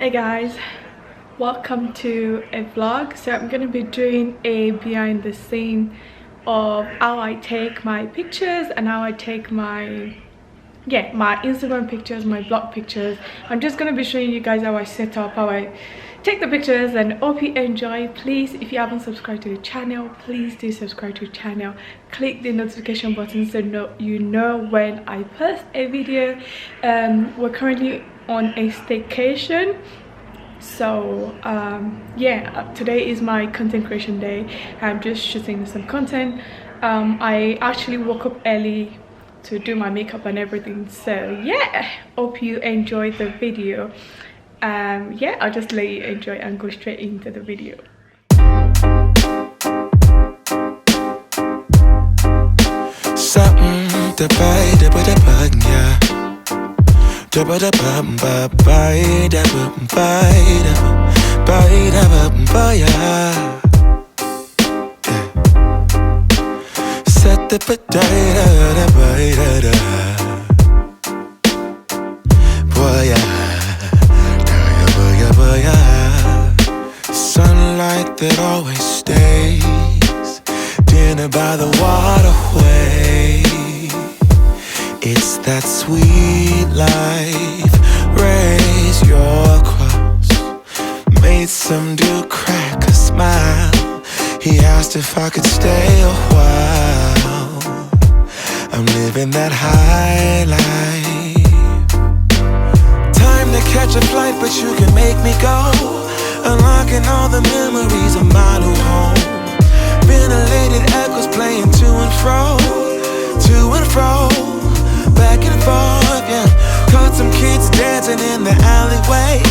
Hey guys, welcome to a vlog. So I'm gonna be doing a behind the scene of how I take my pictures and how I take my Instagram pictures, my blog pictures. I'm just gonna be showing you guys how I set up, how I take the pictures, and hope you enjoy. Please, if you haven't subscribed to the channel, please do subscribe to the channel. Click the notification button so you know when I post a video. We're currently on a staycation, so today is my content creation day. I'm just shooting some content. I actually woke up early to do my makeup and everything, so yeah, hope you enjoyed the video. I'll just let you enjoy and go straight into the video. Something to buy the button, yeah. The button, set the potato, sunlight that always stays, dinner by the waterway. It's that sweet life. Raise your cross. Made some dude crack a smile. He asked if I could stay a while. I'm living that high life. Time to catch a flight, but you can make me go. Unlocking all the memories of my new home. Ventilated echoes playing to and fro, back and forth, yeah. Caught some kids dancing in the alleyway.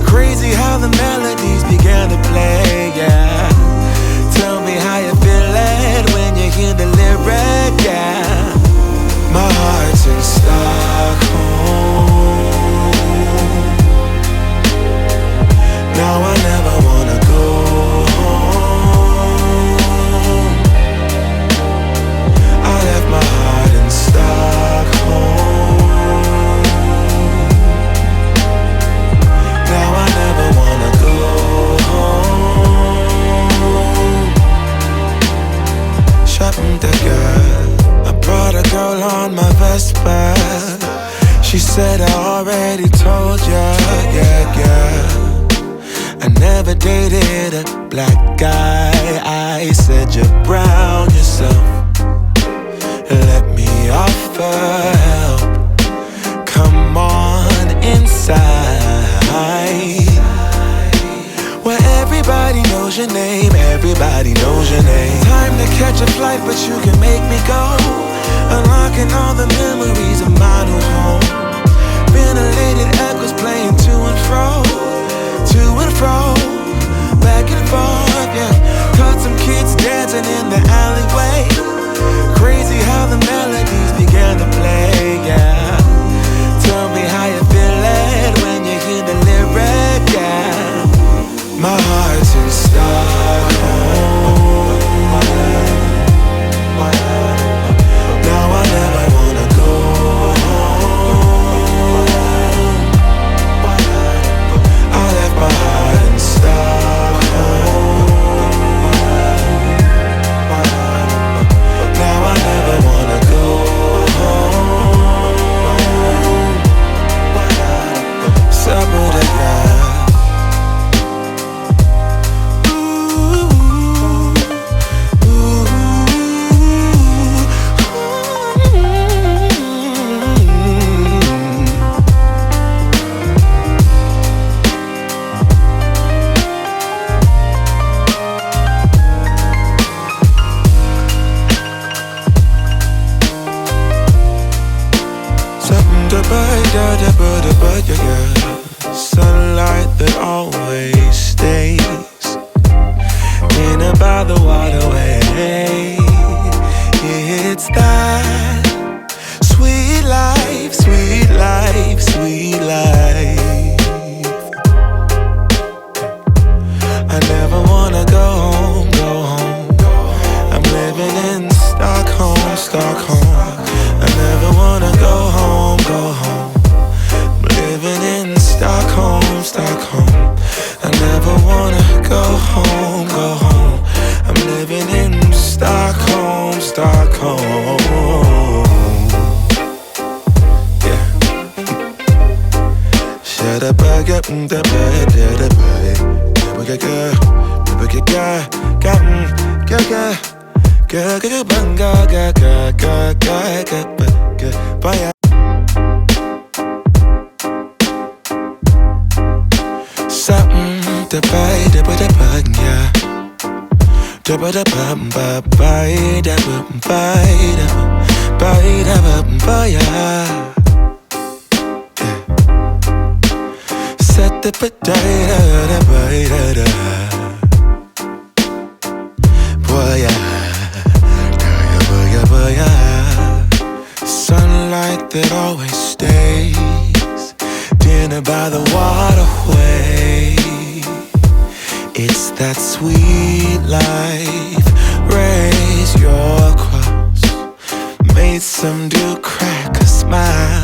Crazy how the melodies began to play, yeah. Tell me how you feel it when you hear the lyric, yeah. My heart's in Stockholm. Now I never wanna go home. I left my heart in Stockholm. Now I never wanna go home. Shopping the girl, I brought a girl on my Vespa. She said I already told ya, yeah. I never dated a black guy. I said you're brown yourself. Let me offer help. Come on inside, where everybody knows your name. Everybody knows your name. Time to catch a flight, but you can make me go. Unlocking all the memories of my new home. Ventilated echoes playing to and fro, back and forth, yeah. Caught some kids dancing in the alleyway. Crazy how the melodies began to play, yeah. Tell me how you feel it when you hear the lyric, yeah. My heart's in Stockholm. Now I never wanna go home. Sunlight that always stays, dinner by the waterway. It's that sweet life. Raise your cross. Made some dude crack a smile.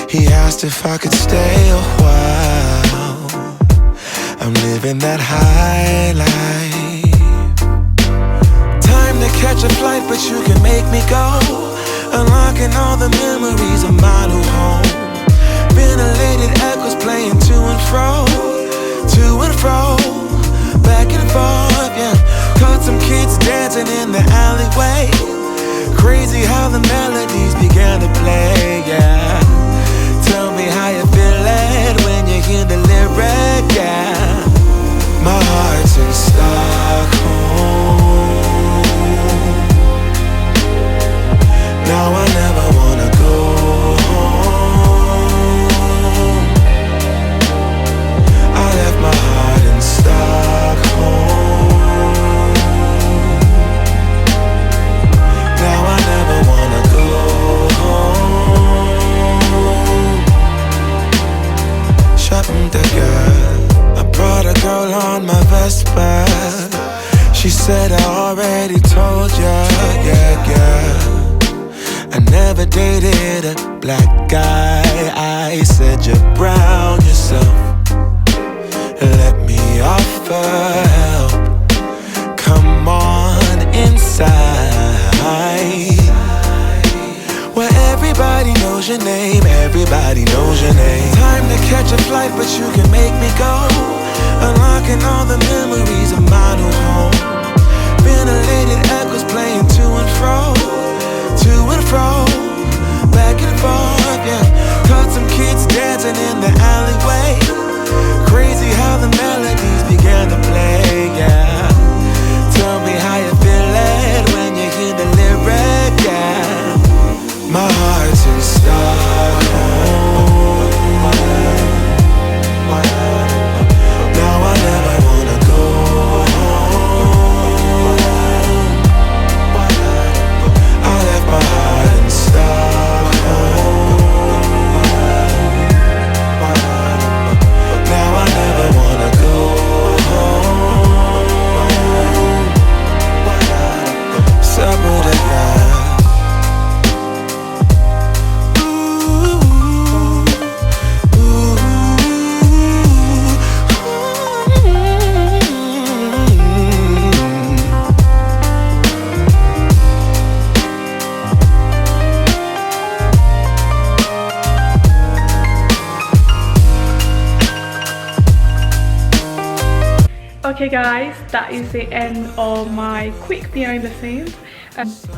He asked if I could stay a while. I'm living that high life. Time to catch a flight, but you can make me go. Unlocking all the memories of my new home. Ventilated echoes playing to and fro, back and forth, yeah. Caught some kids dancing in the alleyway. Crazy how the melodies began to play, yeah. Tell me how you feel it when you hear the lyric, yeah. My heart's in Stockholm. Now I never wanna go home. I left my heart in Stockholm. Now I never wanna go home. Shopping the girl, I brought a girl on my Vespa. She said I already told ya, yeah, yeah. I never dated a black guy. I said you're brown yourself. Let me offer help. Come on inside, where everybody knows your name. Everybody knows your name. Time to catch a flight, but you can make me go. Unlocking all the memories of my new home. Ventilated echoes playing to and fro, back and forth, yeah. Caught some kids dancing in the alleyway. Crazy how the melodies began to play, yeah. Tell me how you feel it when you hear the lyric, yeah. My heart's in Stockholm. Now I never wanna go home. I left my heart in Stockholm. Now I never wanna go home. Supper to God. Okay guys, that is the end of my quick behind the scenes.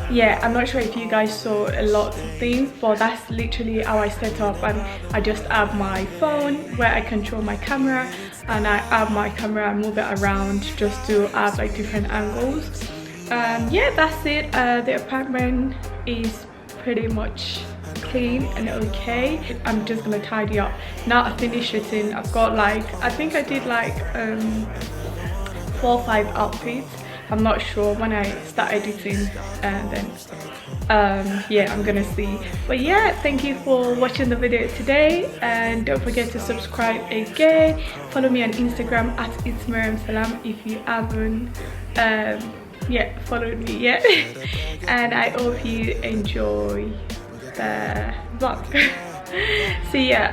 Yeah, I'm not sure if you guys saw a lot of things, but that's literally how I set up. And I just have my phone where I control my camera, and I have my camera and move it around just to have like different angles. Yeah, that's it. The apartment is pretty much clean and okay. I'm just gonna tidy up now. I finished shooting. I've got like, I think I did like 4 or 5 outfits. I'm not sure when I start editing, and then yeah, I'm gonna see. But yeah, thank you for watching the video today, and don't forget to subscribe again. Follow me on Instagram at it's Maryam Salam if you haven't yeah, followed me yet. And I hope you enjoy the vlog. See ya.